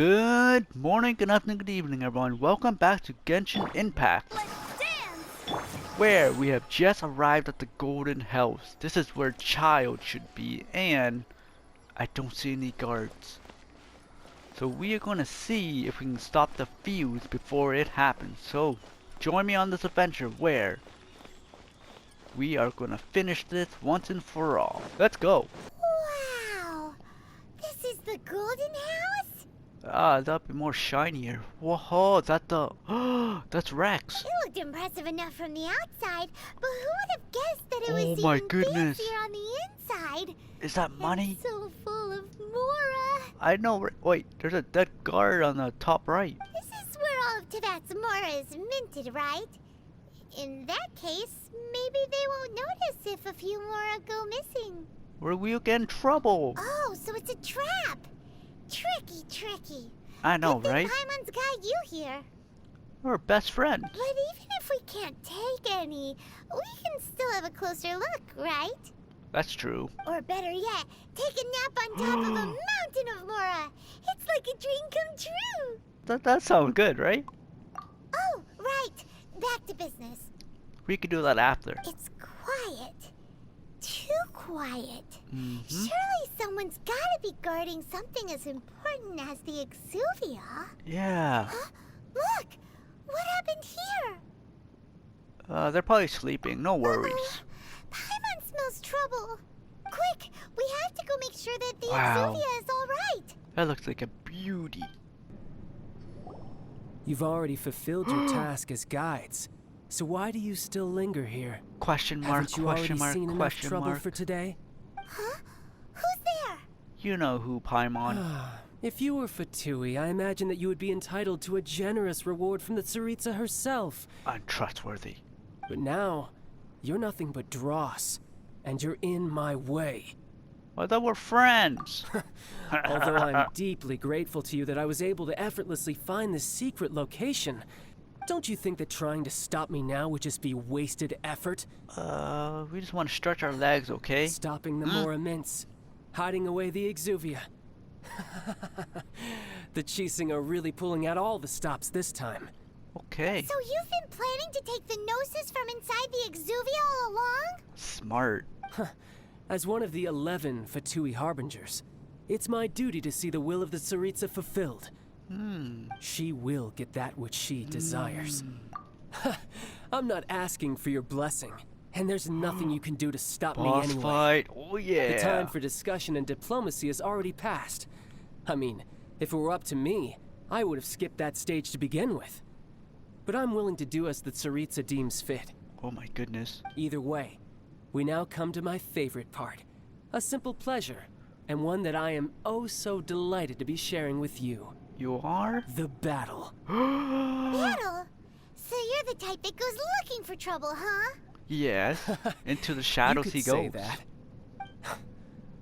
Good morning, good afternoon, good evening, everyone. Welcome back to Genshin Impact, where we have just arrived at the Golden House. This is where Childe should be, and I don't see any guards. So we are going to see if we can stop the fuse before it happens. So join me on this adventure where we are going to finish this once and for all. Let's go. Wow! This is the Golden House? That'd be more shinier. Whoa, is that the... that's Rex. It looked impressive enough from the outside, but who would have guessed that it was Oh my even goodness. fancier on the inside? Is that money? And so full of Mora. I know. Wait, there's a dead guard on the top right. This is where all of Tibet's Mora is minted, right? In that case, maybe they won't notice if a few Mora go missing. Where we'll get in trouble. Oh, so it's a trap. Tricky. I know, Good thing right? Paimon's got you here. We're best friends. But even if we can't take any, we can still have a closer look, right? That's true. Or better yet, take a nap on top of a mountain of Mora. It's like a dream come true. That sounds good, right? Oh, right. Back to business. We could do that after. It's quiet. Too quiet. Mm-hmm. Surely someone's gotta be guarding something as important as the Exuvia. Yeah. Huh? Look! What happened here? They're probably sleeping. No worries. Paimon smells trouble. Quick! We have to go make sure that the Wow. Exuvia is alright. That looks like a beauty. You've already fulfilled your task as guides, so why do you still linger here? Question mark, Haven't you question already mark, seen enough question trouble mark. for today? Huh? Who's there? You know who, Paimon. If you were Fatui, I imagine that you would be entitled to a generous reward from the Tsaritsa herself. Untrustworthy. But now, you're nothing but dross, and you're in my way. I thought we're friends. Although I'm deeply grateful to you that I was able to effortlessly find this secret location, don't you think that trying to stop me now would just be wasted effort? We just want to stretch our legs, okay? Stopping the Mora mints, hiding away the Exuvia. The Chising are really pulling out all the stops this time. Okay. So you've been planning to take the Gnosis from inside the Exuvia all along? Smart. As one of the 11 Fatui Harbingers, it's my duty to see the will of the Tsaritsa fulfilled. She will get that which she desires. I'm not asking for your blessing, and there's nothing you can do to stop me Boss anyway. fight. Oh yeah. The time for discussion and diplomacy has already passed. I mean, if it were up to me, I would have skipped that stage to begin with. But I'm willing to do as the Tsaritsa deems fit. Oh my goodness. Either way, we now come to my favorite part. A simple pleasure, and one that I am oh so delighted to be sharing with you. You are? The battle. Battle? So you're the type that goes looking for trouble, huh? Yes. Into the shadows you could he say goes. that.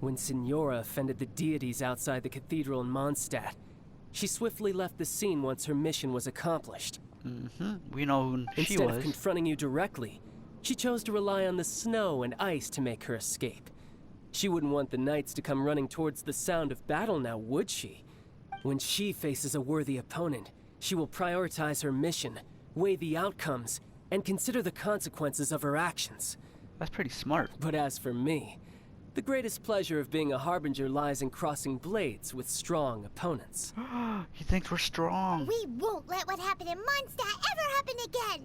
When Signora offended the deities outside the cathedral in Mondstadt, she swiftly left the scene once her mission was accomplished. We know who she Instead was. of confronting you directly, she chose to rely on the snow and ice to make her escape. She wouldn't want the knights to come running towards the sound of battle now, would she? When she faces a worthy opponent, she will prioritize her mission, weigh the outcomes, and consider the consequences of her actions. That's pretty smart. But as for me, the greatest pleasure of being a harbinger lies in crossing blades with strong opponents. He thinks we're strong. We won't let what happened in Mondstadt ever happen again!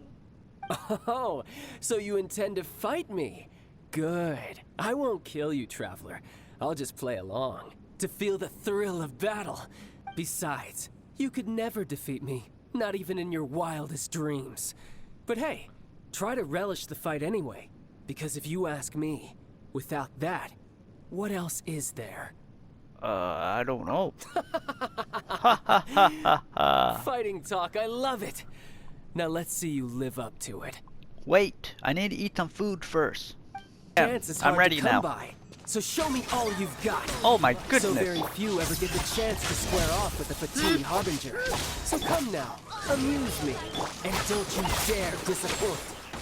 Oh, so you intend to fight me? Good. I won't kill you, Traveler. I'll just play along, to feel the thrill of battle. Besides, you could never defeat me, not even in your wildest dreams. But hey, try to relish the fight anyway, because if you ask me, without that, what else is there? I don't know. Fighting talk, I love it. Now let's see you live up to it. Wait, I need to eat some food first. Dance is hard I'm ready to come now. by, so show me all you've got. Oh my goodness. So very few ever get the chance to square off with the Fatui Harbinger. So come now, amuse me, and don't you dare disappoint.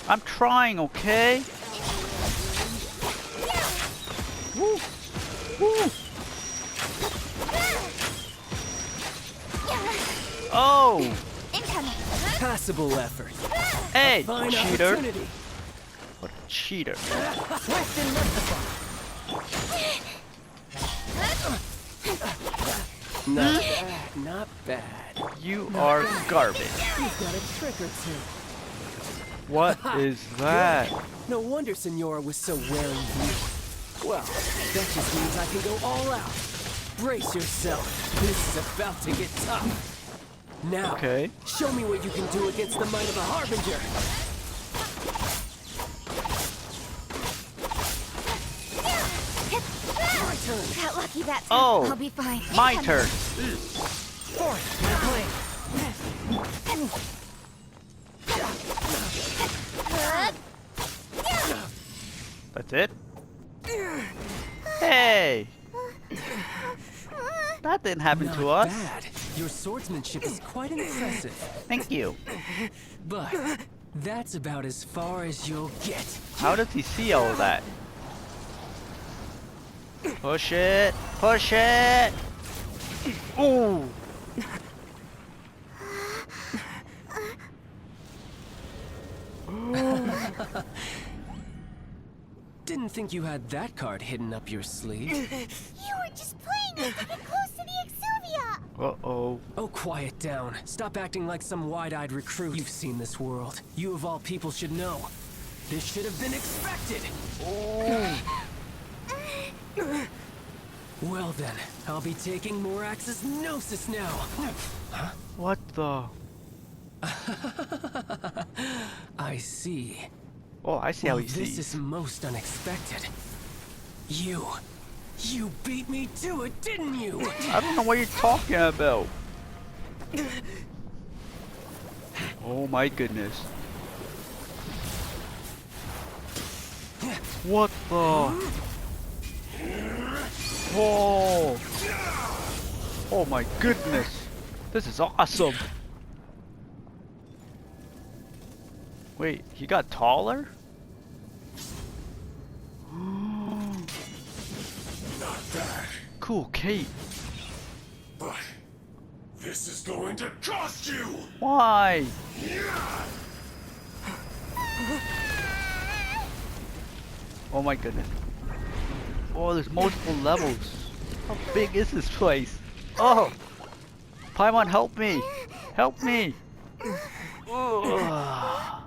I'm trying, okay? Woo! Woo! Oh! Incoming. Passable effort. Hey, Fine cheater! opportunity. What a cheater! Swift and merciful. Not bad, not bad. You are garbage. You've got a trick or two. What is that? No wonder Senora was so wary of you. Well, that just means I can go all out. Brace yourself. This is about to get tough. Now, Okay. show me what you can do against the might of a Harbinger. My turn. Got lucky that time. Oh, I'll be fine. my Incoming. turn. That's it? Hey! That didn't happen Not to us. bad. Your swordsmanship is quite impressive. Thank you. But that's about as far as you'll get. How does he see all of that? Push it! Push it! Ooh! Didn't think you had that card hidden up your sleeve. You were just playing us to get close to the Exuvia. Uh-oh. Oh, quiet down. Stop acting like some wide-eyed recruit. You've seen this world. You of all people should know. This should have been expected. Well then, I'll be taking Morax's Gnosis now. What the? I see. Oh, I see how he This sees. is most unexpected. You beat me to it, didn't you? I don't know what you're talking about. Oh my goodness. What the? Whoa! Oh my goodness! This is awesome! Wait, he got taller? Not bad, Cool cape. but this is going to cost you! Why? Oh my goodness. Oh, there's multiple levels. How big is this place? Oh! Paimon, help me! Help me! Ugh.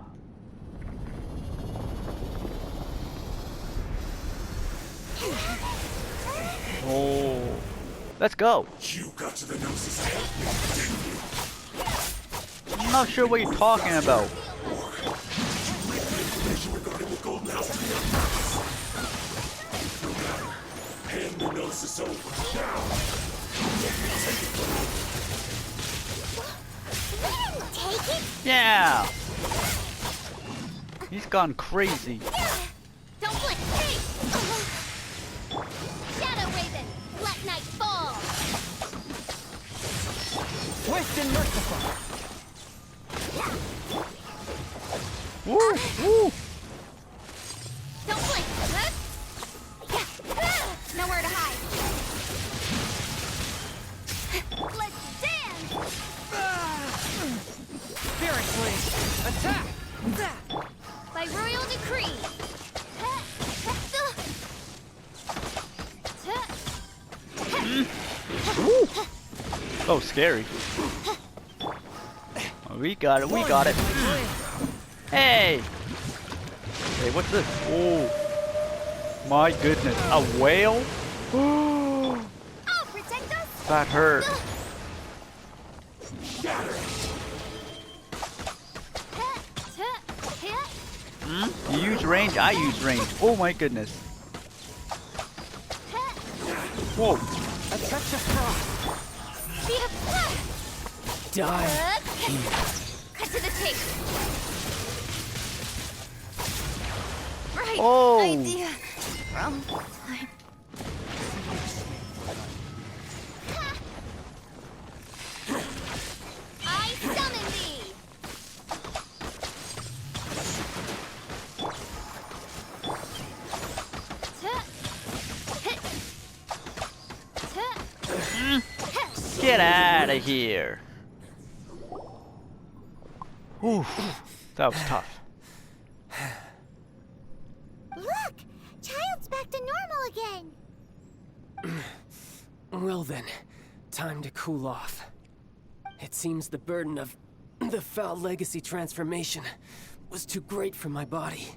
Oh. Let's go! You got to the Gnosis ahead, didn't you? I'm not sure what you're talking about. Information regarding the Golden House to the Empress. No matter. Hand the Gnosis over, now! Take it. Yeah! He's gone crazy. Don't blink. Hey. Shadow Raven. Let night fall. Swift and merciful. Woo! Woo! Don't blink. Nowhere to hide. Let's dance. Fiercely, attack! By royal decree. Woo! Oh, scary. Oh, we got it, we got it. Hey! Hey, what's this? Oh! My goodness, a whale? I'll protect us. That hurt. Hmm? You use range, I use range. Oh my goodness. Whoa. A touch of frost. Die. Cut to the chase. Right Oh. idea. From time. I summon thee. Get out of here. Oof, that was tough. Look! Childe's back to normal again! Well then, time to cool off. It seems the burden of the foul legacy transformation was too great for my body.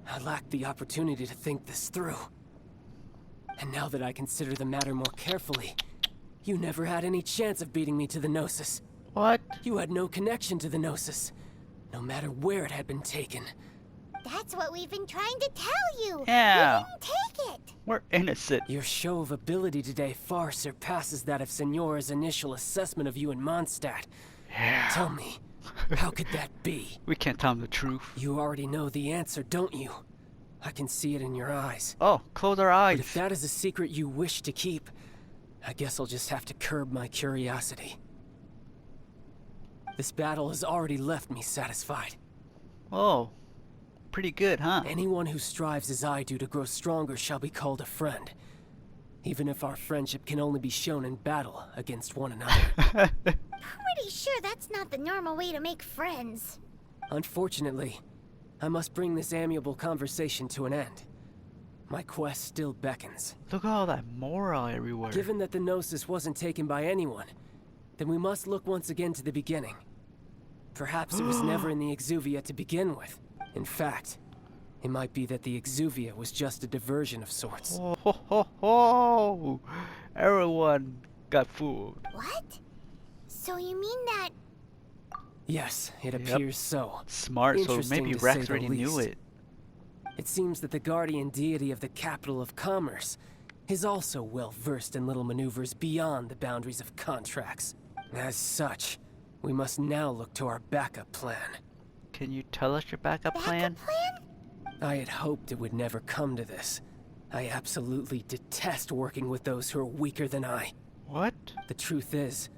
I lacked the opportunity to think this through. And now that I consider the matter more carefully, you never had any chance of beating me to the Gnosis. What? You had no connection to the Gnosis, no matter where it had been taken. That's what we've been trying to tell you! Yeah. You didn't take it! We're innocent. Your show of ability today far surpasses that of Signora's initial assessment of you in Mondstadt. Yeah. Tell me, how could that be? We can't tell him the truth. You already know the answer, don't you? I can see it in your eyes. Oh, close our But eyes. if that is a secret you wish to keep, I guess I'll just have to curb my curiosity. This battle has already left me satisfied. Oh, pretty good, huh? Anyone who strives as I do to grow stronger shall be called a friend, even if our friendship can only be shown in battle against one another. Pretty sure that's not the normal way to make friends. Unfortunately, I must bring this amiable conversation to an end. My quest still beckons. Look at all that Mora everywhere. Given that the Gnosis wasn't taken by anyone, then we must look once again to the beginning. Perhaps it was never in the Exuvia to begin with. In fact, it might be that the Exuvia was just a diversion of sorts. Oh, ho, ho, ho. Everyone got fooled. What? So you mean that... Yes, it Yep. appears so. Smart, so Interesting maybe to Rex say the already knew least. it. It seems that the guardian deity of the capital of commerce is also well versed in little maneuvers beyond the boundaries of contracts. As such, we must now look to our backup plan. Can you tell us your backup plan? backup plan? I had hoped it would never come to this. I absolutely detest working with those who are weaker than I. What? The truth is,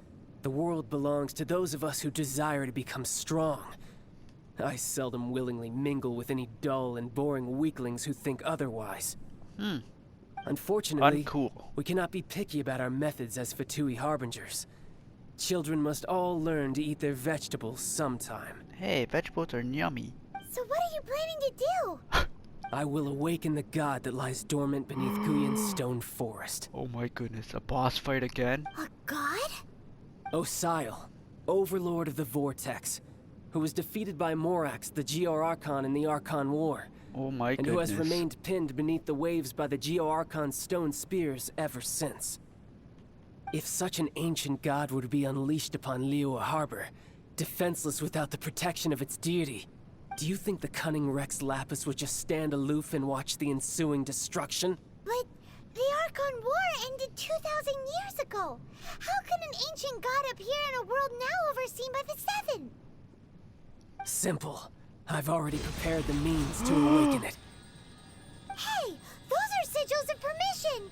the world belongs to those of us who desire to become strong. I seldom willingly mingle with any dull and boring weaklings who think otherwise. Unfortunately, Uncool. we cannot be picky about our methods as Fatui Harbingers. Children must all learn to eat their vegetables sometime. Hey, vegetables are yummy. So what are you planning to do? I will awaken the god that lies dormant beneath Guyan's stone forest. Oh my goodness, a boss fight again? A god? Osial, overlord of the Vortex, who was defeated by Morax, the Geo-Archon in the Archon War, Oh my and goodness. who has remained pinned beneath the waves by the Geo-Archon's stone spears ever since. If such an ancient god were to be unleashed upon Liyue Harbor, defenseless without the protection of its deity, do you think the cunning Rex Lapis would just stand aloof and watch the ensuing destruction? But the Archon War ended 2,000 years ago. How can an ancient god appear in a world now overseen by the Seven? Simple. I've already prepared the means to awaken it. Hey, those are sigils of permission.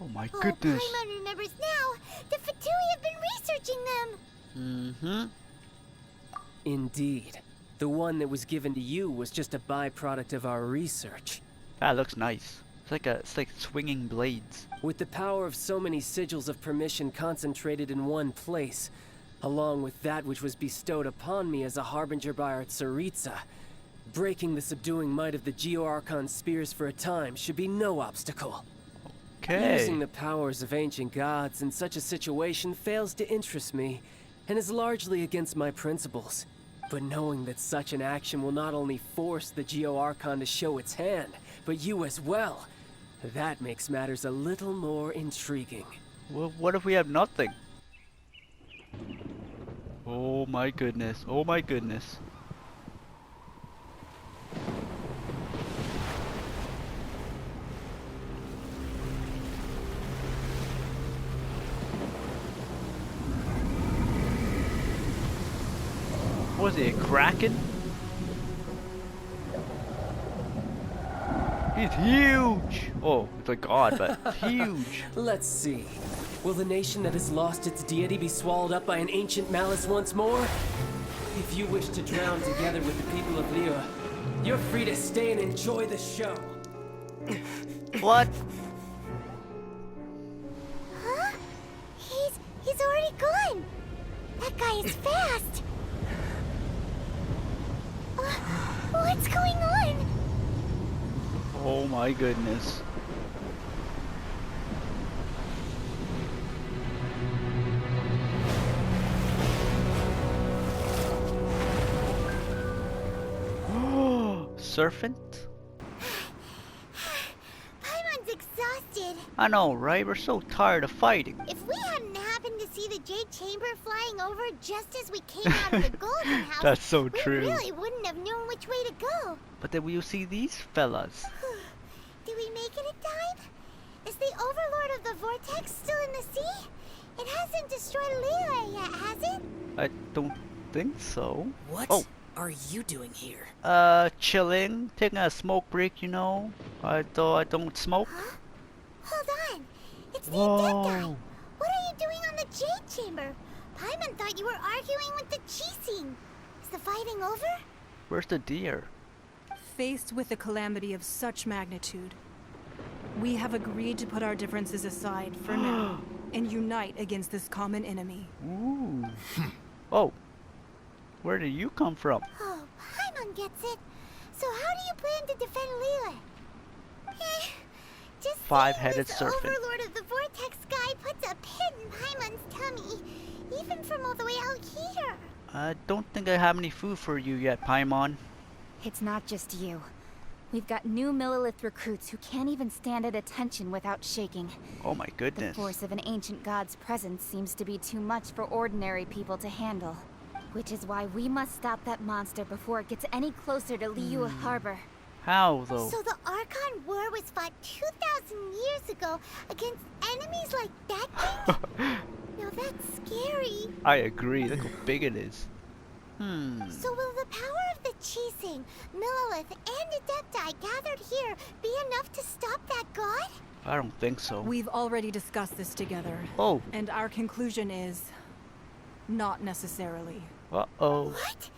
Oh my Oh, goodness. Paimon remembers now. The Fatui have been researching them. Mm-hmm. Indeed. The one that was given to you was just a byproduct of our research. That looks nice. It's like swinging blades. With the power of so many sigils of permission concentrated in one place, along with that which was bestowed upon me as a harbinger by our Tsaritsa, breaking the subduing might of the Geo-Archon spears for a time should be no obstacle. Okay. Using the powers of ancient gods in such a situation fails to interest me, and is largely against my principles. But knowing that such an action will not only force the Geo-Archon to show its hand, but you as well, that makes matters a little more intriguing. Well, what if we have nothing? Oh my goodness. Oh my goodness. Was it a kraken? He's huge! Oh, it's a god, but huge. Let's see. Will the nation that has lost its deity be swallowed up by an ancient malice once more? If you wish to drown together with the people of Liyue, you're free to stay and enjoy the show. What? Huh? He's already gone. That guy is fast. What's going on? Oh my goodness. Serpent? Paimon's exhausted. I know, right? We're so tired of fighting. If we hadn't happened to see the Jade Chamber flying over just as we came out of the Golden House, That's so we true. really wouldn't have known which way to go. But then will you see these fellas? Did we make it in time? Is the Overlord of the Vortex still in the sea? It hasn't destroyed Liyue yet, has it? I don't think so. What Oh. are you doing here? Chilling, taking a smoke break, you know. Though I don't smoke. Huh? Hold on. It's the Whoa. Adepti. What are you doing on the Jade Chamber? Paimon thought you were arguing with the Chising. Is the fighting over? Where's the deer? Faced with a calamity of such magnitude, we have agreed to put our differences aside for now and unite against this common enemy. Ooh. Oh. Where did you come from? Oh, Paimon gets it. So how do you plan to defend Liyue? Just Five-headed seeing serpent. this Overlord of the Vortex guy puts a pit in Paimon's tummy, even from all the way out here. I don't think I have any food for you yet, Paimon. It's not just you. We've got new Millilith recruits who can't even stand at attention without shaking. Oh my The goodness. force of an ancient god's presence seems to be too much for ordinary people to handle. Which is why we must stop that monster before it gets any closer to Liyue Harbor. How though? So the Archon War was fought 2,000 years ago against enemies like that thing? Now that's scary. I agree. Look how big it is. So will the power of the Chising, Millilith, and Adepti gathered here be enough to stop that god? I don't think so. We've already discussed this together, Oh. and our conclusion is not necessarily. Uh-oh. What?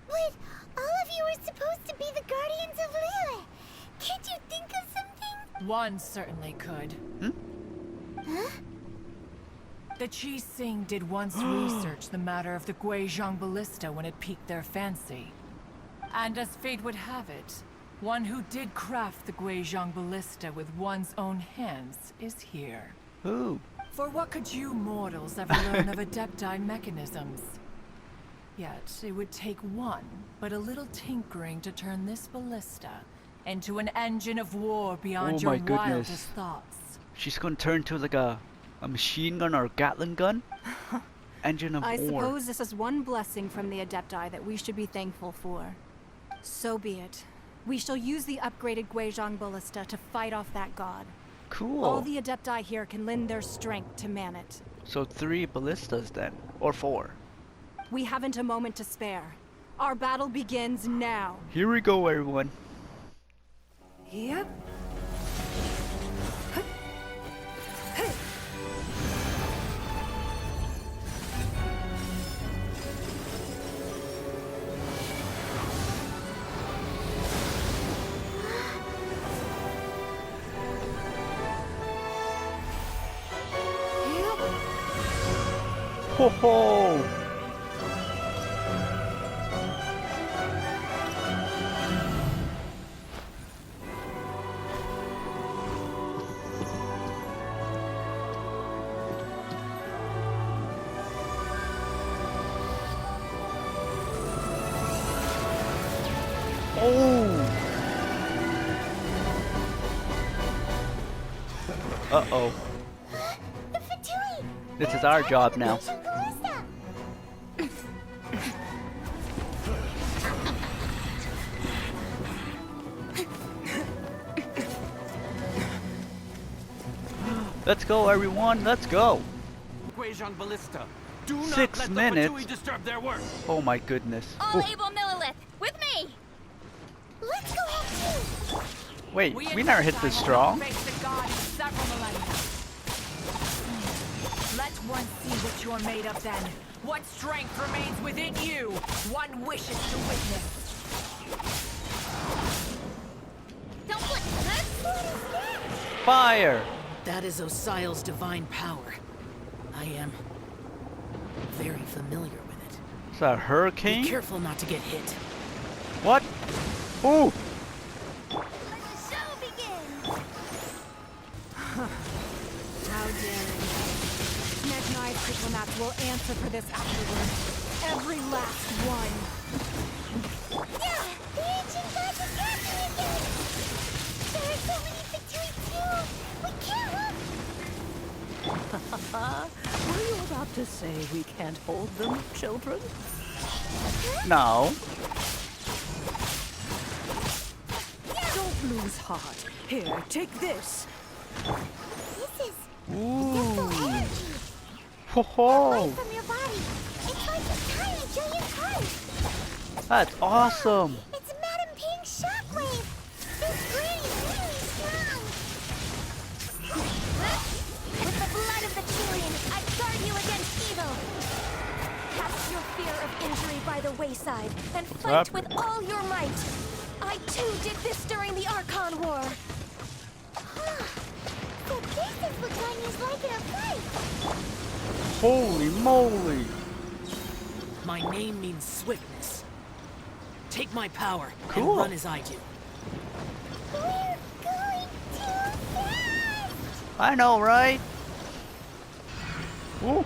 But all of you were supposed to be the guardians of Liyue. Can't you think of something? One certainly could. Huh? The Chising did once research the matter of the Guizhong Ballista when it piqued their fancy. And as fate would have it, one who did craft the Guizhong Ballista with one's own hands is here. Who? For what could you mortals ever learn of Adepti mechanisms? Yet, it would take one, but a little tinkering to turn this ballista into an engine of war beyond Oh your my goodness. wildest thoughts. She's gonna turn to like a machine gun or a Gatling gun? Engine of I war. suppose this is one blessing from the Adepti that we should be thankful for. So be it. We shall use the upgraded Guizhong Ballista to fight off that god. Cool. All the Adepti here can lend their strength to man it. So 3 ballistas then. Or 4. We haven't a moment to spare. Our battle begins now. Here we go, everyone. Yep. Ho ho! Oh! Uh-oh. The Fatui! This is our job now. Guizhong Ballista! Let's go, everyone. Let's go. Guizhong Ballista. Do not 6 let minutes. the Fatui disturb their work. Oh my goodness. All Ooh, able Millilith, with me! Let's go ahead too! wait, we never hit this strong. Face the god in several millennia. Let one see what you're made of then. What strength remains within you? One wishes to witness. Don't blink! What is that? Fire! That is Osial's divine power. I am very familiar with it. Is that a Be hurricane? careful not to get hit. What? Ooh! Let the show begin! How daring. Meg Knight's diplomats will answer for this afterward. Every last one. Yeah! The ancient gods is happening again! There are so many Fatui too! We can't look! Were you about to say we can't hold them, children? No. Don't lose heart. Here, take this. This is Ooh. energy! Ho ho! From your body! It's like a tiny giant heart! That's awesome! It's Madam Ping's shockwave! This brain is really strong! With the blood of the Chilean, I guard you against evil! Cast your fear of injury by the wayside, and fight up? with all your might! I too did this during the Archon War! So this is what Ganya's like in a fight! Holy moly! My name means swiftness. Take my power Cool. and run as I do. We're going too fast! I know, right? Ooh.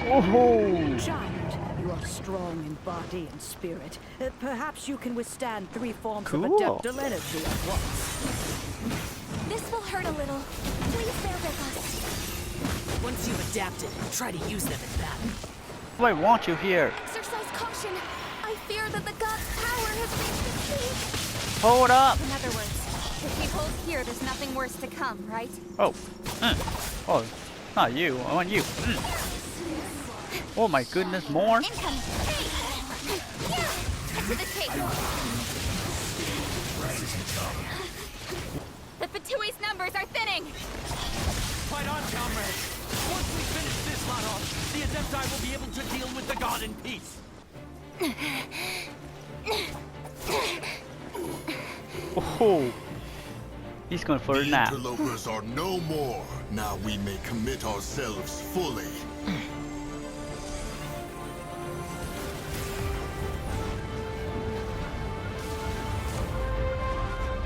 Oh! Child, you are strong in body and spirit. Perhaps you can withstand 3 forms Cool. of adeptal energy at once. This will hurt a little. Please bear with us. Once you've adapted, try to use them in battle. I want you here. Exercise caution. I fear that the god's power has reached its peak. Hold up! In other words, if we hold here, there's nothing worse to come, right? Oh. Oh, not you. I want you. Oh my goodness, more? Incoming. Yeah. To the table. The Fatui's numbers are thinning! Fight on, comrades! Once we finish this lot off, the Adepti will be able to deal with the god in peace! Oh. He's going for a The nap. interlopers are no more. Now we may commit ourselves fully.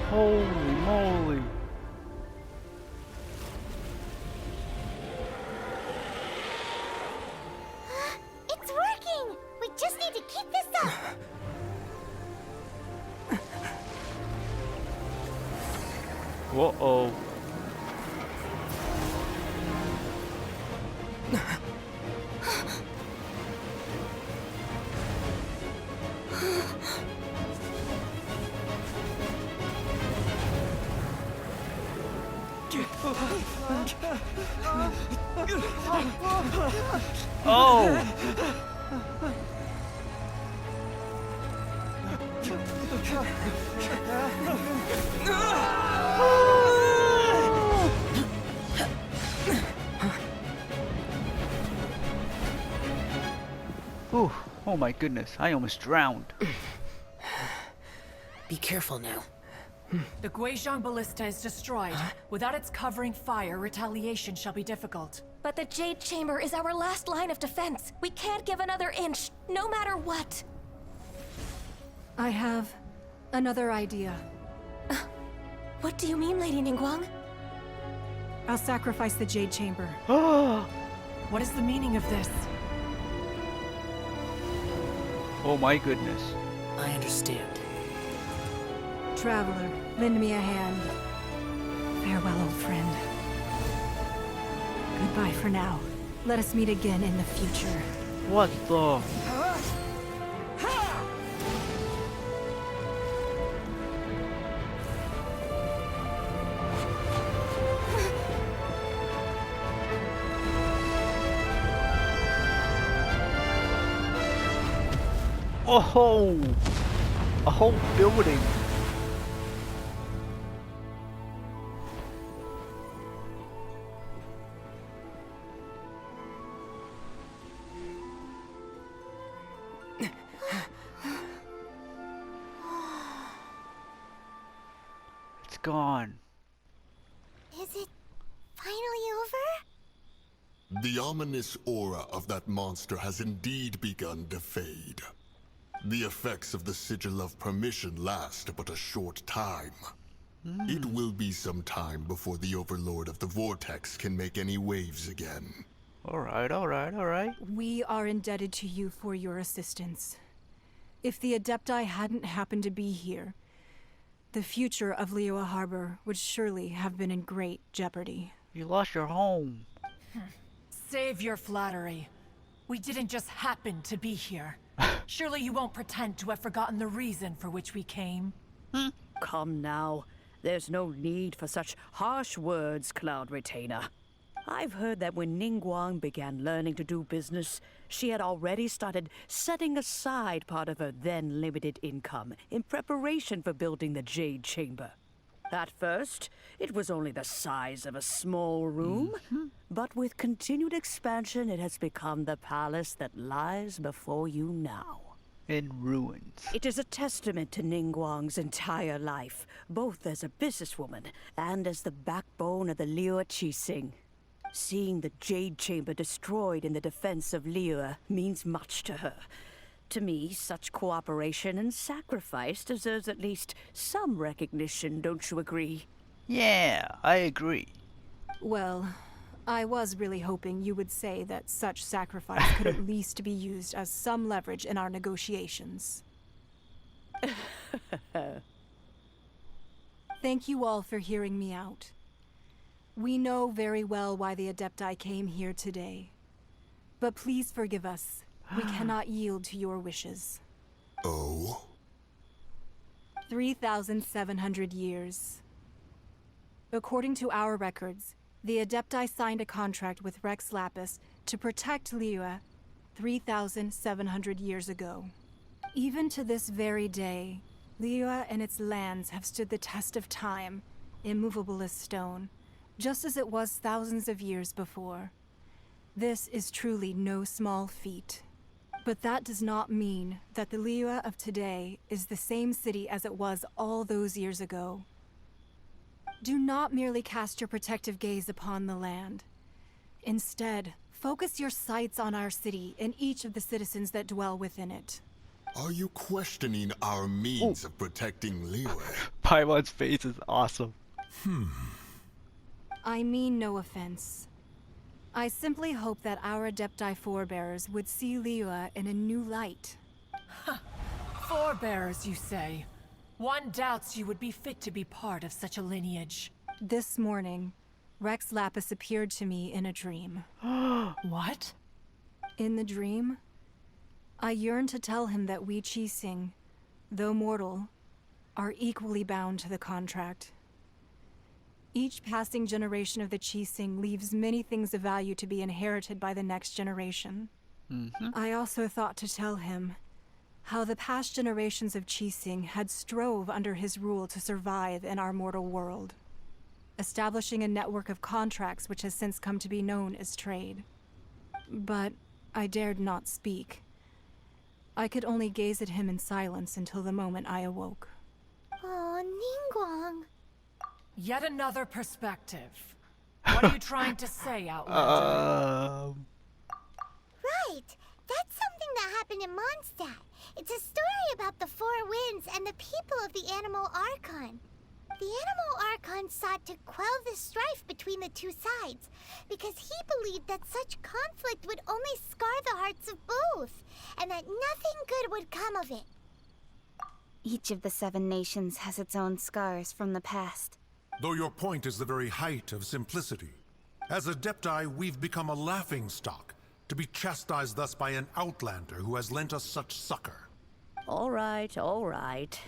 Holy moly. It's working. We just need to keep this up. Whoa-oh. Oh! Ooh, oh my goodness, I almost drowned. Be careful now. The Guizhong Ballista is destroyed. Without its covering fire, retaliation shall be difficult. But the Jade Chamber is our last line of defense. We can't give another inch, no matter what. I have another idea. What do you mean, Lady Ningguang? I'll sacrifice the Jade Chamber. What is the meaning of this? Oh my goodness. I understand. Traveler, lend me a hand. Farewell, old friend. Goodbye for now. Let us meet again in the future. What the? Oh! A whole building. It's gone. Is it finally over? The ominous aura of that monster has indeed begun to fade. The effects of the Sigil of Permission last but a short time. It will be some time before the Overlord of the Vortex can make any waves again. Alright, alright, alright. We are indebted to you for your assistance. If the Adepti hadn't happened to be here, the future of Liyue Harbor would surely have been in great jeopardy. You lost your home. Save your flattery. We didn't just happen to be here. Surely you won't pretend to have forgotten the reason for which we came. Come now. There's no need for such harsh words, Cloud Retainer. I've heard that when Ningguang began learning to do business, she had already started setting aside part of her then limited income in preparation for building the Jade Chamber. At first, it was only the size of a small room, but with continued expansion, it has become the palace that lies before you now. In ruins. It is a testament to Ningguang's entire life, both as a businesswoman and as the backbone of the Liyue Qixing. Seeing the Jade Chamber destroyed in the defense of Liyue means much to her. To me, such cooperation and sacrifice deserves at least some recognition, don't you agree? Yeah, I agree. Well, I was really hoping you would say that such sacrifice could at least be used as some leverage in our negotiations. Thank you all for hearing me out. We know very well why the Adepti came here today. But please forgive us. We cannot yield to your wishes. Oh? 3,700 years. According to our records, the Adepti signed a contract with Rex Lapis to protect Liyue 3,700 years ago. Even to this very day, Liyue and its lands have stood the test of time, immovable as stone, just as it was thousands of years before. This is truly no small feat. But that does not mean that the Liyue of today is the same city as it was all those years ago. Do not merely cast your protective gaze upon the land. Instead, focus your sights on our city and each of the citizens that dwell within it. Are you questioning our means of protecting Liyue? Paimon's face is awesome. I mean no offense. I simply hope that our Adepti forebears would see Liyue in a new light. Forebears, you say? One doubts you would be fit to be part of such a lineage. This morning, Rex Lapis appeared to me in a dream. What? In the dream, I yearned to tell him that we Qixing, though mortal, are equally bound to the contract. Each passing generation of the Qixing leaves many things of value to be inherited by the next generation. I also thought to tell him how the past generations of Qixing had strove under his rule to survive in our mortal world, establishing a network of contracts which has since come to be known as trade. But I dared not speak. I could only gaze at him in silence until the moment I awoke. Oh, Ningguang. Yet another perspective. What are you trying to say, Outlander? Right. That's something that happened in Mondstadt. It's a story about the Four Winds and the people of the Animal Archon. The Animal Archon sought to quell the strife between the two sides, because he believed that such conflict would only scar the hearts of both, and that nothing good would come of it. Each of the 7 nations has its own scars from the past. Though your point is the very height of simplicity. As Adepti, we've become a laughingstock, to be chastised thus by an outlander who has lent us such succor. All right, all right.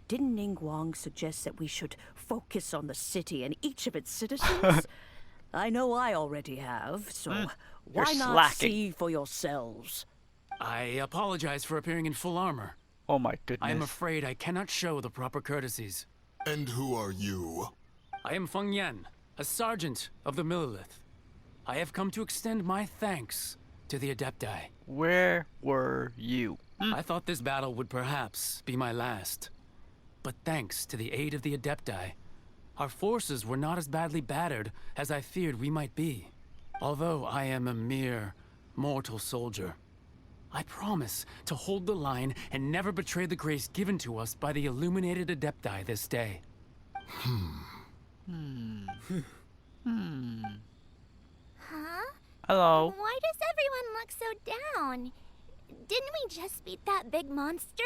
Didn't Ningguang suggest that we should focus on the city and each of its citizens? I know I already have, so why not slacking. see for yourselves? I apologize for appearing in full armor. Oh my goodness. I am afraid I cannot show the proper courtesies. And who are you? I am Feng Yan, a sergeant of the Millilith. I have come to extend my thanks to the Adepti. Where were you? I thought this battle would perhaps be my last. But thanks to the aid of the Adepti, our forces were not as badly battered as I feared we might be. Although I am a mere mortal soldier, I promise to hold the line and never betray the grace given to us by the illuminated Adepti this day. Huh? Hello. Why does everyone look so down? Didn't we just beat that big monster?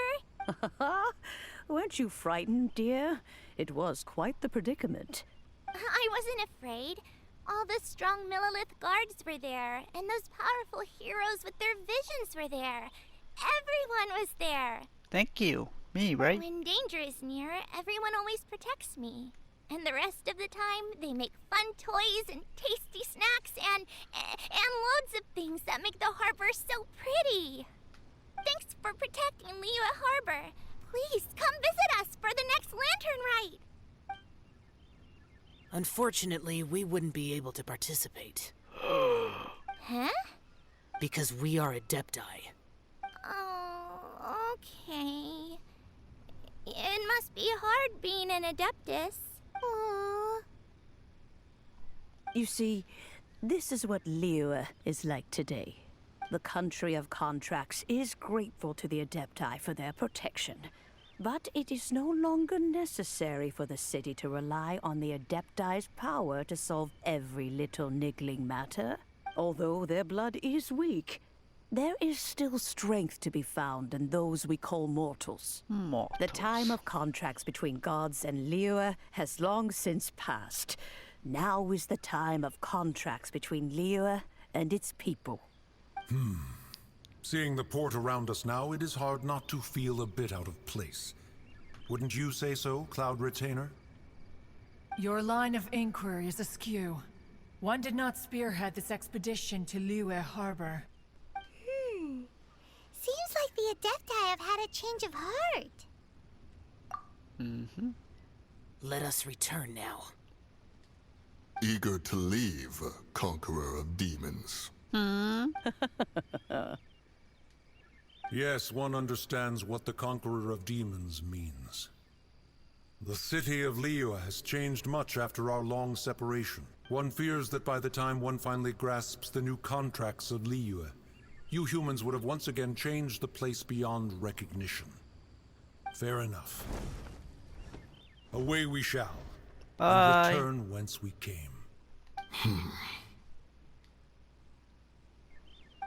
Weren't you frightened, dear? It was quite the predicament. I wasn't afraid. All the strong Millilith guards were there, and those powerful heroes with their visions were there. Everyone was there. Thank you. Me, right? When danger is near, everyone always protects me. And the rest of the time, they make fun toys and tasty snacks and loads of things that make the harbor so pretty. Thanks for protecting Liyue Harbor. Please come visit us for the next lantern rite. Unfortunately, we wouldn't be able to participate. Huh? Because we are Adepti. Oh, okay. It must be hard being an Adeptus. Aww. You see, this is what Liyue is like today. The country of contracts is grateful to the Adepti for their protection. But it is no longer necessary for the city to rely on the Adepti's power to solve every little niggling matter. Although their blood is weak, there is still strength to be found in those we call mortals. The time of contracts between gods and Liyue has long since passed. Now is the time of contracts between Liyue and its people. Seeing the port around us now, it is hard not to feel a bit out of place. Wouldn't you say so, Cloud Retainer? Your line of inquiry is askew. One did not spearhead this expedition to Liyue Harbor. Seems like the Adepti have had a change of heart. Let us return now. Eager to leave, Conqueror of Demons. Yes, one understands what the Conqueror of Demons means. The city of Liyue has changed much after our long separation. One fears that by the time one finally grasps the new contracts of Liyue, you humans would have once again changed the place beyond recognition. Fair enough. Away we shall. Bye. And return whence we came.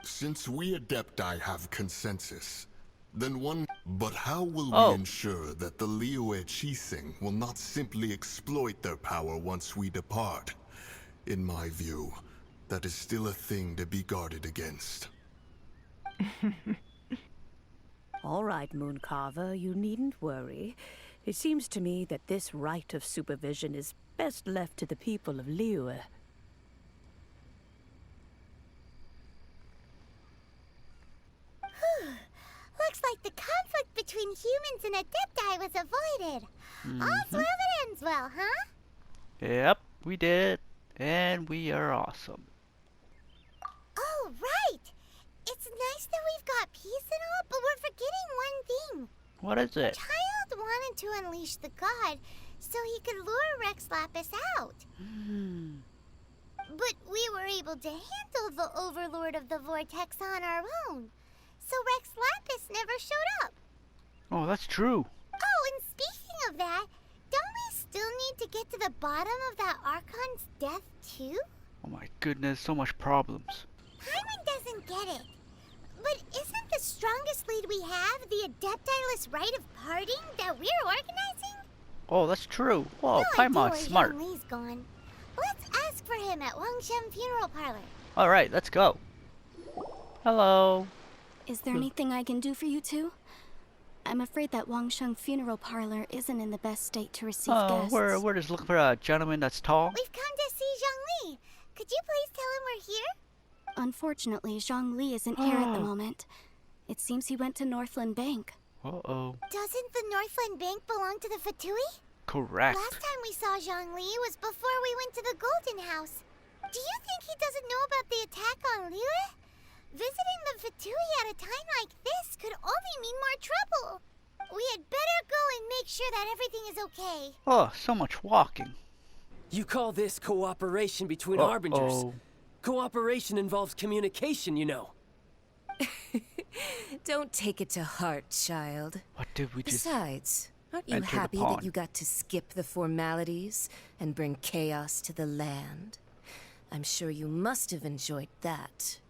Since we Adepti have consensus, then one... But how will we ensure that the Liyue Chising will not simply exploit their power once we depart? In my view, that is still a thing to be guarded against. All right, Mooncarver, you needn't worry. It seems to me that this right of supervision is best left to the people of Liyue. Looks like the conflict between humans and Adepti was avoided. All's well that ends well, huh? Yep, we did it. And we are awesome. Oh, right! It's nice that we've got peace and all, but we're forgetting one thing. What is it? Childe wanted to unleash the god so he could lure Rex Lapis out. But we were able to handle the Overlord of the Vortex on our own. So Rex Lapis never showed up. Oh, that's true. Oh, and speaking of that, don't we still need to get to the bottom of that Archon's death too? Oh my goodness, so much problems. Paimon doesn't get it. But isn't the strongest lead we have the Adeptiless rite of parting that we're organizing? Oh, that's true. Whoa, No idea Paimon's where smart. Zhongli's gone. Let's ask for him at Wangshen Funeral Parlor. Alright, let's go. Hello. Is there anything I can do for you two? I'm afraid that Wangshen Funeral Parlor isn't in the best state to receive guests. We're just looking for a gentleman that's tall. We've come to see Zhongli. Could you please tell him we're here? Unfortunately, Zhongli isn't here at the moment. It seems he went to Northland Bank. Uh-oh. Doesn't the Northland Bank belong to the Fatui? Correct. Last time we saw Zhongli was before we went to the Golden House. Do you think he doesn't know about the attack on Liyue? Visiting the Fatui at a time like this could only mean more trouble. We had better go and make sure that everything is okay. Oh, so much walking. You call this cooperation between harbingers? Cooperation involves communication, you know. Don't take it to heart, child. What did we just Besides, aren't you enter the happy that pond? you got to skip the formalities and bring chaos to the land? I'm sure you must have enjoyed that.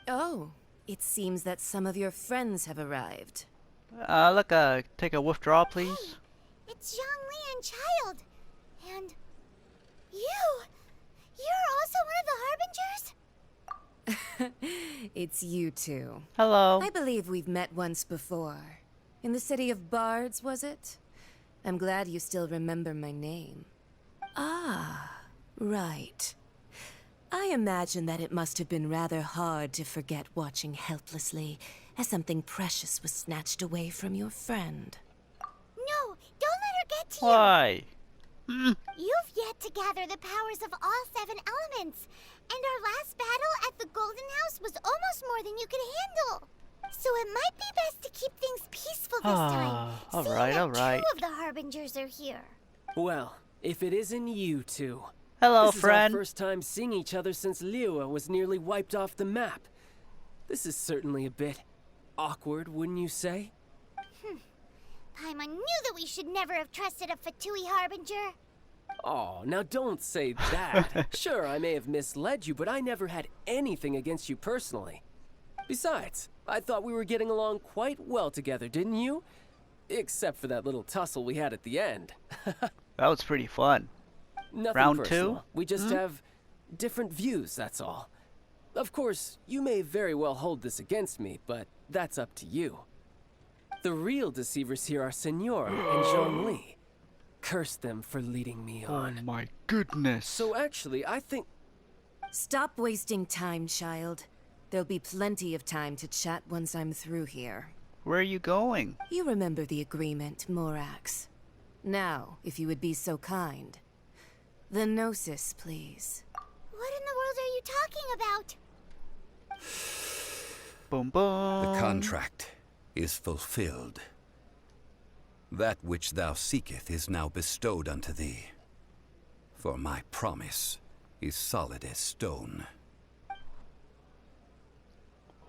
Oh, it seems that some of your friends have arrived. Take a withdrawal, please. It's Zhongli and Childe. And you're also one of the Harbingers? It's you two. Hello. I believe we've met once before. In the city of Bards, was it? I'm glad you still remember my name. Ah, right. I imagine that it must have been rather hard to forget watching helplessly as something precious was snatched away from your friend. No, don't let her get to you. Why? You've yet to gather the powers of all 7 elements. And our last battle at the Golden House was almost more than you could handle. So it might be best to keep things peaceful this time. All seeing right, that all right. 2 of the Harbingers are here. Well, if it isn't you two. Hello, This is friend. our first time seeing each other since Liyue was nearly wiped off the map. This is certainly a bit awkward, wouldn't you say? Paimon knew that we should never have trusted a Fatui Harbinger. Oh, now don't say that. Sure, I may have misled you, but I never had anything against you personally. Besides, I thought we were getting along quite well together, didn't you? Except for that little tussle we had at the end. That was pretty fun. Nothing Round personal. 2? We just have different views, that's all. Of course, you may very well hold this against me, but that's up to you. The real deceivers here are Senor and Zhongli. Curse them for leading me on. Oh my goodness. So actually, I think... Stop wasting time, child. There'll be plenty of time to chat once I'm through here. Where are you going? You remember the agreement, Morax. Now, if you would be so kind. The Gnosis, please. What in the world are you talking about? Boom boom. The contract is fulfilled. That which thou seeketh is now bestowed unto thee. For my promise is solid as stone.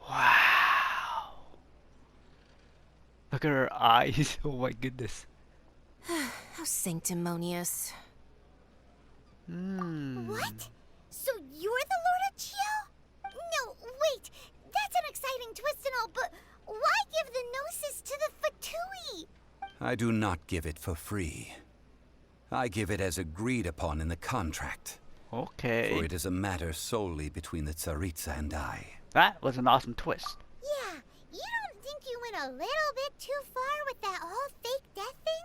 Wow. Look at her eyes. Oh my goodness. How sanctimonious. What? So you're the Lord of Chio? No, wait. That's an exciting twist and all, but why give the Gnosis to the Fatui? I do not give it for free. I give it as agreed upon in the contract. Okay. For it is a matter solely between the Tsaritsa and I. That was an awesome twist. Yeah, you don't think you went a little bit too far with that whole fake death thing?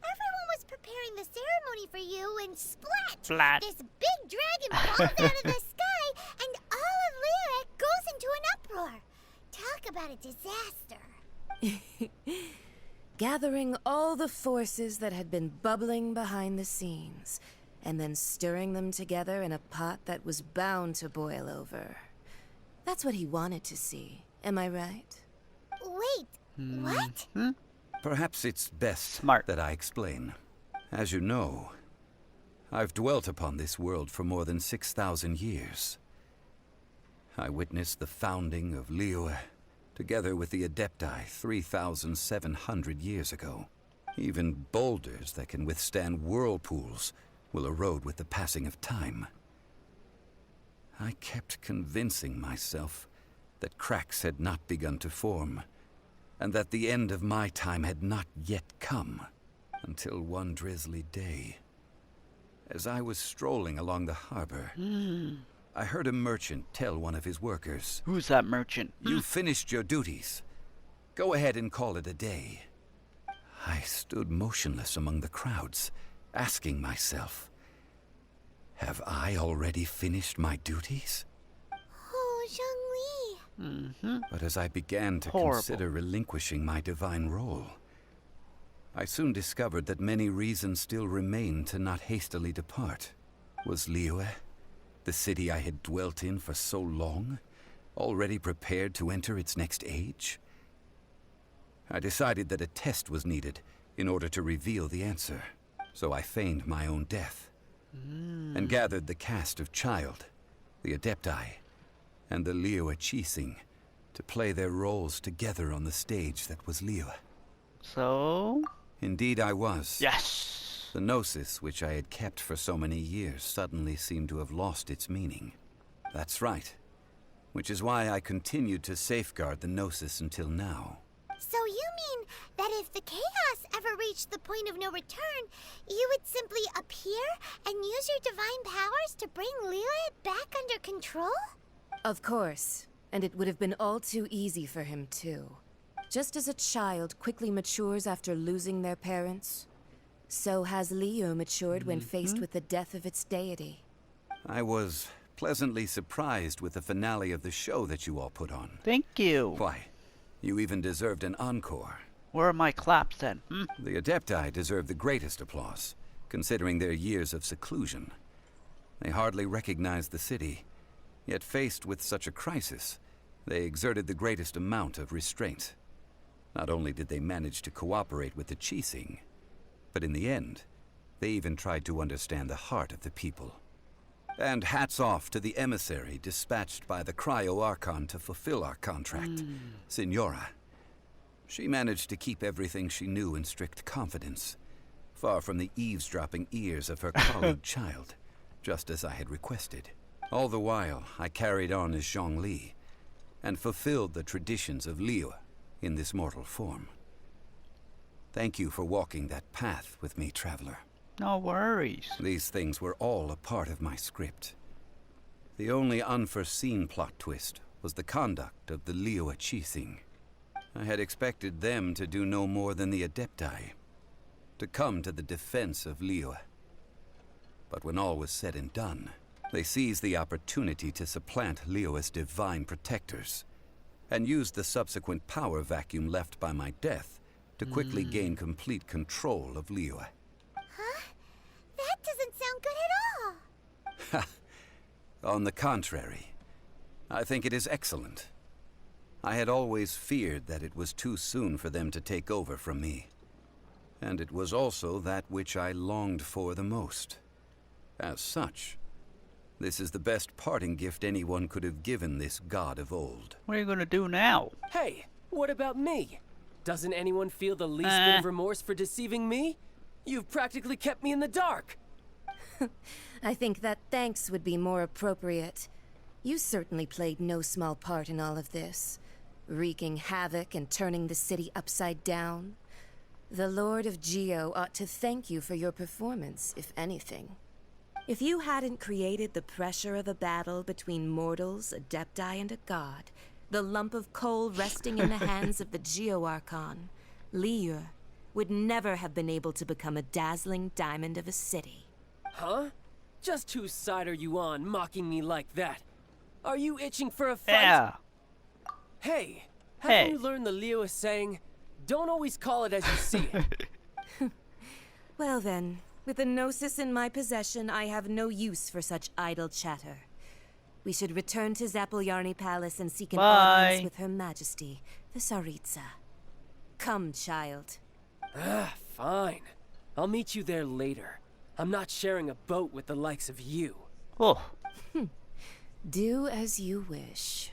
Everyone was preparing the ceremony for you and splat! Splat. This big dragon falls out of the sky and all of Liyue goes into an uproar. Talk about a disaster. Gathering all the forces that had been bubbling behind the scenes, and then stirring them together in a pot that was bound to boil over. That's what he wanted to see, am I right? Wait, what? Perhaps it's best Smart. that I explain. As you know, I've dwelt upon this world for more than 6,000 years. I witnessed the founding of Liyue, together with the Adepti 3,700 years ago. Even boulders that can withstand whirlpools will erode with the passing of time. I kept convincing myself that cracks had not begun to form, and that the end of my time had not yet come, until one drizzly day. As I was strolling along the harbor, I heard a merchant tell one of his workers, Who's that merchant? "You finished your duties. Go ahead and call it a day." I stood motionless among the crowds, asking myself, have I already finished my duties? Oh, Zhongli. But as I began to consider relinquishing my divine role, I soon discovered that many reasons still remained to not hastily depart. Was Liyue, the city I had dwelt in for so long, already prepared to enter its next age? I decided that a test was needed in order to reveal the answer, so I feigned my own death, and gathered the cast of Childe, the Adepti, and the Liyue Chising to play their roles together on the stage that was Liyue. So? Indeed I was. Yes! The Gnosis, which I had kept for so many years, suddenly seemed to have lost its meaning. That's right. Which is why I continued to safeguard the Gnosis until now. So you mean that if the chaos ever reached the point of no return, you would simply appear and use your divine powers to bring Liyue back under control? Of course. And it would have been all too easy for him, too. Just as a child quickly matures after losing their parents, so has Liyue matured when faced with the death of its deity. I was pleasantly surprised with the finale of the show that you all put on. Thank you. Why, you even deserved an encore. Where are my claps then? The Adepti deserve the greatest applause, considering their years of seclusion. They hardly recognized the city, yet faced with such a crisis, they exerted the greatest amount of restraint. Not only did they manage to cooperate with the Qixing, but in the end, they even tried to understand the heart of the people. And hats off to the emissary dispatched by the Cryo-Archon to fulfill our contract, Signora. She managed to keep everything she knew in strict confidence, far from the eavesdropping ears of her colleague Childe, just as I had requested. All the while, I carried on as Zhongli, and fulfilled the traditions of Liyue in this mortal form. Thank you for walking that path with me, Traveler. No worries. These things were all a part of my script. The only unforeseen plot twist was the conduct of the Liyue Qixing. I had expected them to do no more than the Adepti, to come to the defense of Liyue. But when all was said and done, they seized the opportunity to supplant Liyue's divine protectors, and used the subsequent power vacuum left by my death to quickly gain complete control of Liyue. Huh? That doesn't sound good at all. On the contrary, I think it is excellent. I had always feared that it was too soon for them to take over from me. And it was also that which I longed for the most. As such, this is the best parting gift anyone could have given this god of old. What are you gonna do now? Hey, what about me? Doesn't anyone feel the least bit of remorse for deceiving me? You've practically kept me in the dark. I think that thanks would be more appropriate. You certainly played no small part in all of this, wreaking havoc and turning the city upside down. The Lord of Geo ought to thank you for your performance, if anything. If you hadn't created the pressure of a battle between mortals, Adepti, and a god, the lump of coal resting in the hands of the Geo-Archon, Liyue would never have been able to become a dazzling diamond of a city. Huh? Just whose side are you on, mocking me like that? Are you itching for a fight? Yeah. Hey, haven't you learned the Liyue saying, don't always call it as you see it? Well then, with the Gnosis in my possession, I have no use for such idle chatter. We should return to Zapolyarny Palace and seek an audience with Her Majesty, the Tsaritsa. Come, child. Fine. I'll meet you there later. I'm not sharing a boat with the likes of you. Oh. Do as you wish.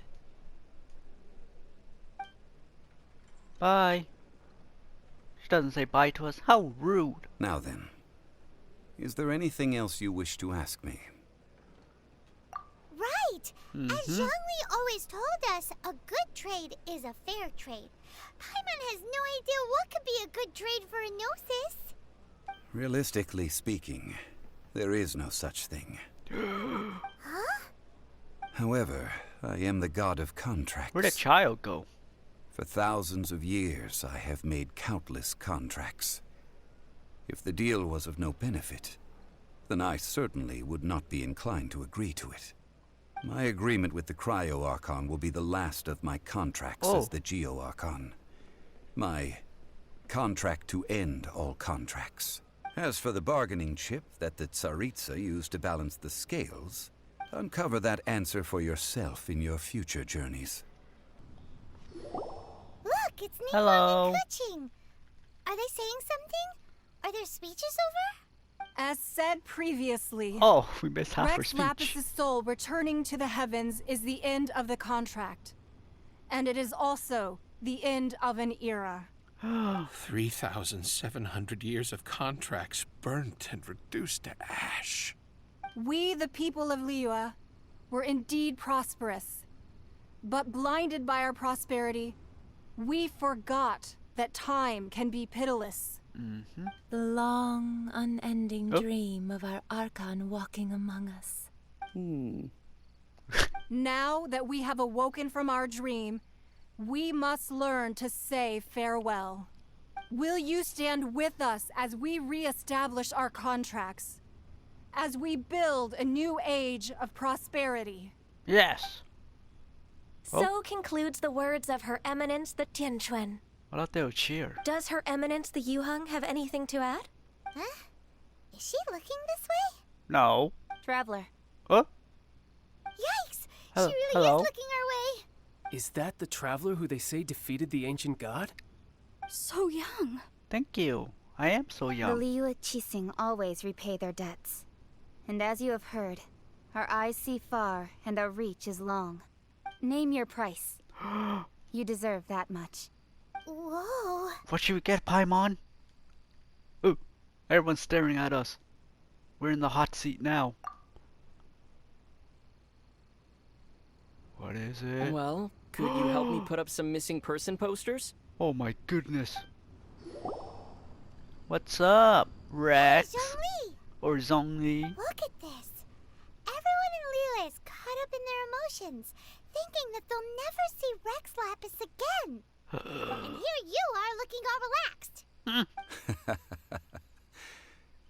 Bye. She doesn't say bye to us. How rude. Now then, is there anything else you wish to ask me? Right! As Zhongli always told us, a good trade is a fair trade. Paimon has no idea what could be a good trade for a Gnosis. Realistically speaking, there is no such thing. Huh? However, I am the god of contracts. Where'd that child go? For thousands of years, I have made countless contracts. If the deal was of no benefit, then I certainly would not be inclined to agree to it. My agreement with the Cryo-Archon will be the last of my contracts as the Geo-Archon. My contract to end all contracts. As for the bargaining chip that the Tsaritsa used to balance the scales, uncover that answer for yourself in your future journeys. Look, it's Ningguang Hello. and Keqing. Are they saying something? Are their speeches over? As said previously, Oh, we missed half her Rex speech. Lapis' soul returning to the heavens is the end of the contract. And it is also the end of an era. 3,700 years of contracts burnt and reduced to ash. We, the people of Liyue, were indeed prosperous. But blinded by our prosperity, we forgot that time can be pitiless. The long, unending dream of our Archon walking among us. Now that we have awoken from our dream, we must learn to say farewell. Will you stand with us as we re-establish our contracts? As we build a new age of prosperity? Yes. So concludes the words of Her Eminence the Tianquan. I thought they would cheer. Does Her Eminence the Yuheng have anything to add? Huh? Is she looking this way? No. Traveler. Huh? Yikes! Hello. She really Hello? is looking our way. Is that the traveler who they say defeated the ancient god? So young. Thank you. I am so The young. Liyue Qixing always repay their debts. And as you have heard, our eyes see far and our reach is long. Name your price. You deserve that much. Whoa. What should we get, Paimon? Ooh, everyone's staring at us. We're in the hot seat now. What is it? Well, could you help me put up some missing person posters? Oh my goodness. What's up, Rex? Zhongli! Or Zhongli? Look at this. Everyone in Liyue is caught up in their emotions, thinking that they'll never see Rex Lapis again. And here you are looking all relaxed.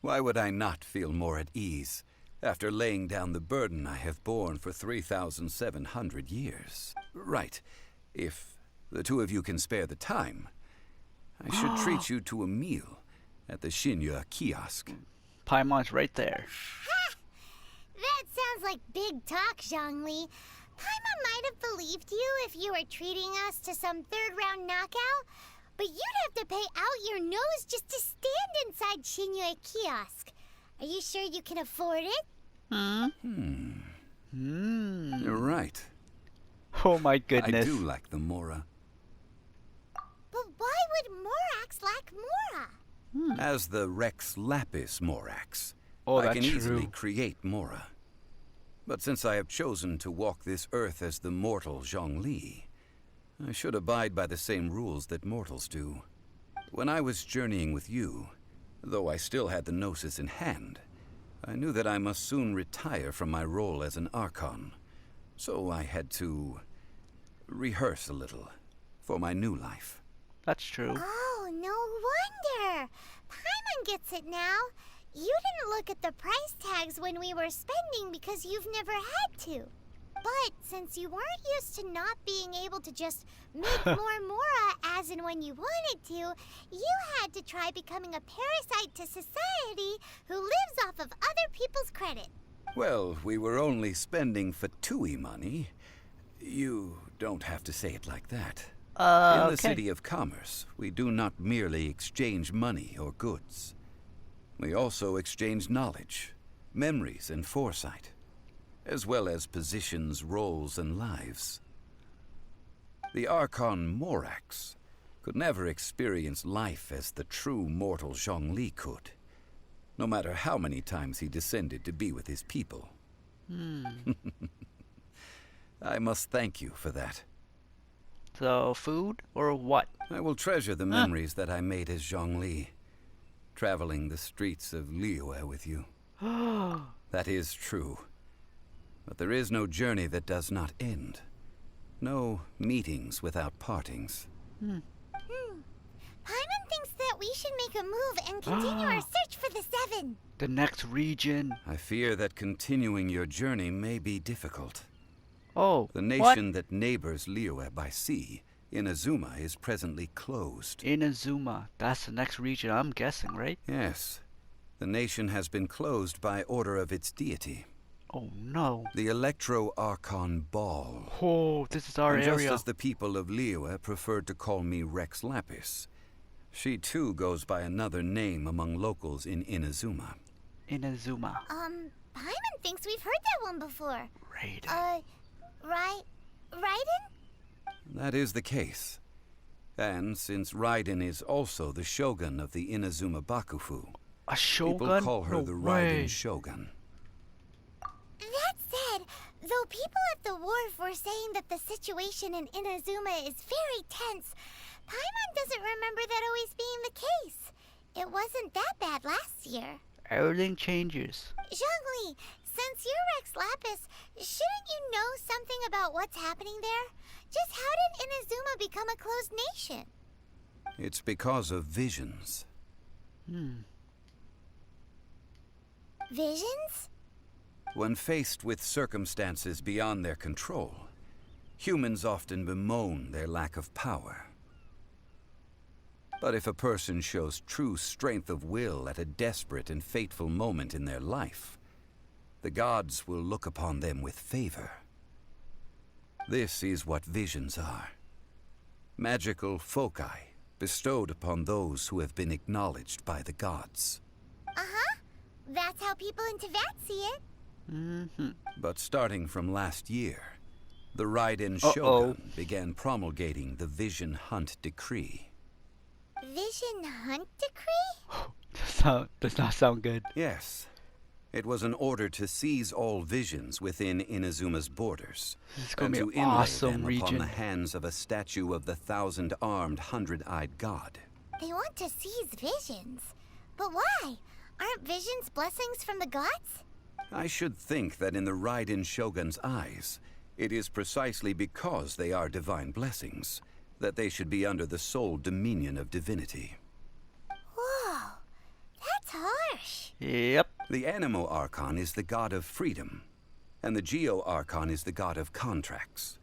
Why would I not feel more at ease after laying down the burden I have borne for 3,700 years? Right. If the two of you can spare the time, I should treat you to a meal at the Liyue kiosk. Paimon's right there. Ha! That sounds like big talk, Zhongli. Paimon might have believed you if you were treating us to some third-round knockout, but you'd have to pay out your nose just to stand inside Liyue kiosk. Are you sure you can afford it? You're right. Oh my goodness. I do like the Mora. But why would Morax lack Mora? As the Rex Lapis Morax, Oh, I that's can easily true. create Mora. But since I have chosen to walk this earth as the mortal Zhongli, I should abide by the same rules that mortals do. When I was journeying with you, though I still had the Gnosis in hand, I knew that I must soon retire from my role as an Archon. So I had to rehearse a little for my new life. That's true. Oh, no wonder. Paimon gets it now. You didn't look at the price tags when we were spending because you've never had to. But since you weren't used to not being able to just make more Mora as and when you wanted to, you had to try becoming a parasite to society who lives off of other people's credit. Well, we were only spending Fatui money. You don't have to say it like that. In the City of Commerce, we do not merely exchange money or goods. We also exchange knowledge, memories, and foresight, as well as positions, roles, and lives. The Archon Morax could never experience life as the true mortal Zhongli could, no matter how many times he descended to be with his people. I must thank you for that. So, food or what? I will treasure the memories that I made as Zhongli, traveling the streets of Liyue with you. That is true. But there is no journey that does not end. No meetings without partings. Paimon thinks that we should make a move and continue our search for the Seven. The next region. I fear that continuing your journey may be difficult. Oh, the nation that neighbors Liyue by sea, Inazuma, is presently closed. Inazuma, that's the next region I'm guessing, right? Yes. The nation has been closed by order of its deity. Oh no. The Electro-Archon Ball. Oh, this is our and area. Just as the people of Liyue preferred to call me Rex Lapis, she too goes by another name among locals in Inazuma. Inazuma. Paimon thinks we've heard that one before. Raiden. Raiden? That is the case. And since Raiden is also the Shogun of the Inazuma Bakufu, a Shogun? people call her No the way. Raiden Shogun. That said, though people at the wharf were saying that the situation in Inazuma is very tense, Paimon doesn't remember that always being the case. It wasn't that bad last year. Everything changes. Zhongli, since you're Rex Lapis, shouldn't you know something about what's happening there? Just how did Inazuma become a closed nation? It's because of visions. Visions? When faced with circumstances beyond their control, humans often bemoan their lack of power. But if a person shows true strength of will at a desperate and fateful moment in their life, the gods will look upon them with favor. This is what visions are. Magical foci bestowed upon those who have been acknowledged by the gods. Uh-huh. That's how people in Teyvat see it. But starting from last year, the Raiden Shogun began promulgating the Vision Hunt Decree. Vision Hunt Decree? Does not sound good. Yes. It was an order to seize all visions within Inazuma's borders, This is and gonna to be an inlay awesome them region. upon the hands of a statue of the 1,000-armed, 100-eyed god. They want to seize visions. But why? Aren't visions blessings from the gods? I should think that in the Raiden Shogun's eyes, it is precisely because they are divine blessings that they should be under the sole dominion of divinity. Whoa, that's harsh. Yep. The Anemo Archon is the god of freedom, and the Geo Archon is the god of contracts.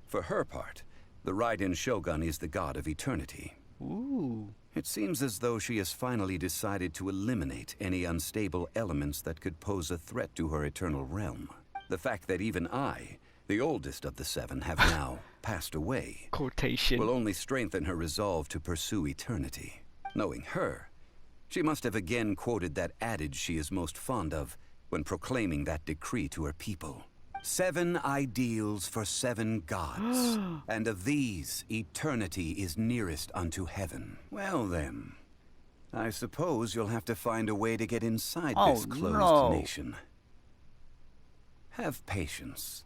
For her part, the Raiden Shogun is the god of eternity. Ooh. It seems as though she has finally decided to eliminate any unstable elements that could pose a threat to her eternal realm. The fact that even I, the oldest of the seven, have now passed away Quotation. will only strengthen her resolve to pursue eternity. Knowing her, she must have again quoted that adage she is most fond of when proclaiming that decree to her people. 7 ideals for 7 gods, and of these, eternity is nearest unto heaven. Well then, I suppose you'll have to find a way to get inside this closed nation. Have patience.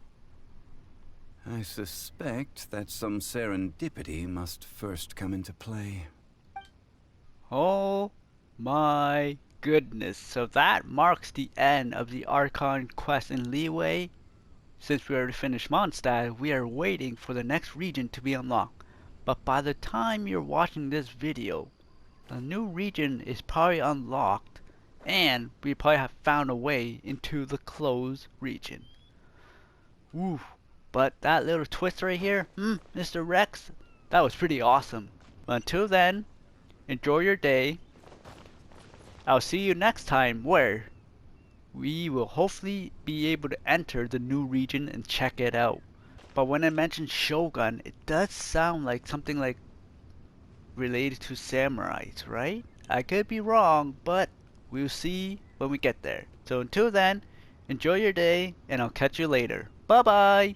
I suspect that some serendipity must first come into play. Oh my goodness. So that marks the end of the Archon quest in Liyue. Since we already finished Mondstadt, we are waiting for the next region to be unlocked. But by the time you're watching this video, the new region is probably unlocked, and we probably have found a way into the closed region. Woo. But that little twist right here, Mr. Rex, that was pretty awesome. But until then, enjoy your day. I'll see you next time where we will hopefully be able to enter the new region and check it out. But when I mentioned Shogun, it does sound like something like related to samurais, right? I could be wrong, but we'll see when we get there. So until then, enjoy your day, and I'll catch you later. Bye bye!